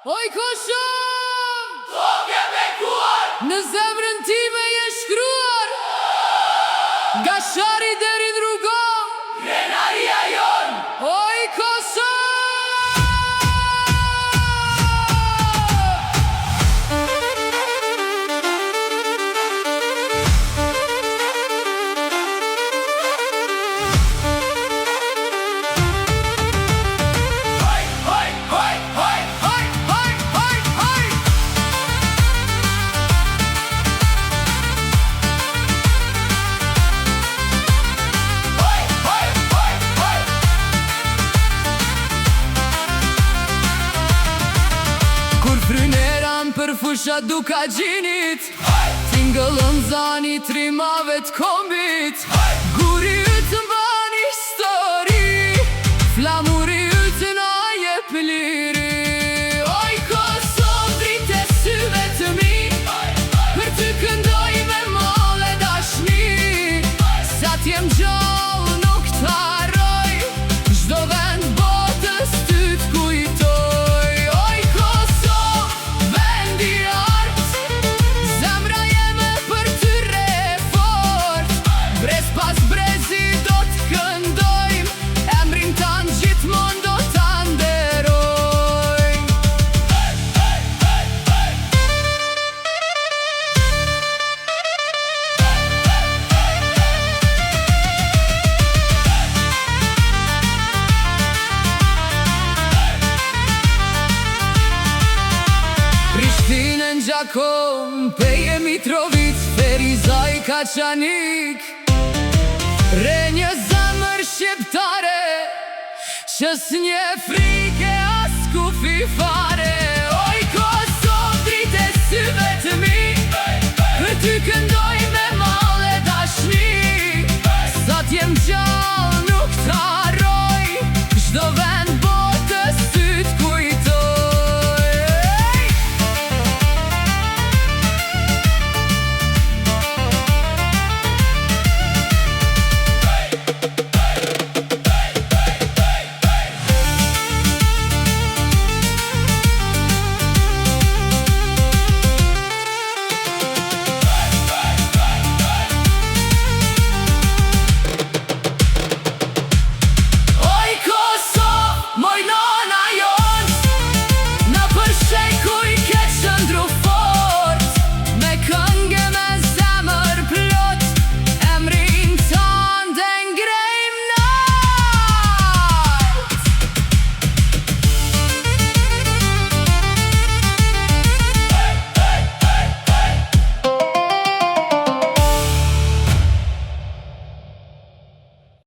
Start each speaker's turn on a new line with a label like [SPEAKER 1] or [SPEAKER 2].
[SPEAKER 1] Oj koshëm,
[SPEAKER 2] Do ke bekuar,
[SPEAKER 1] në zemrën time je shkruar, nga shari deri në rrugon,
[SPEAKER 2] krenaria jon.
[SPEAKER 1] oj koshëm.
[SPEAKER 2] Hoj, hoj, hoj, hoj.
[SPEAKER 1] Hoj, hoj, hoj, hoj.
[SPEAKER 2] Hoj, hoj, hoj, hoj.
[SPEAKER 1] Kur fryneran për fusha duka gjinit, tingëllën zani trimave t'kombit, guri ytë mban histori, flamuri ytë na jep liri. Oj Kosovë, drite syve të mi, për ty këndoj me molle dashni, sa t'jem gjallë nuk t'harroj, çdo vend botës ty t'kujtoj. Oj Kosovë, vendi art, zemra jeme për ty re fort, brez pas brezi do t'këndojm, emrin tanë gjithmon do t'a nderoj. Prishtinën, Gjakom, Peje, Mitrovic, Ferizaj, Kaçanik, re një zemër shqiptare që s'nje frike as kufi fare.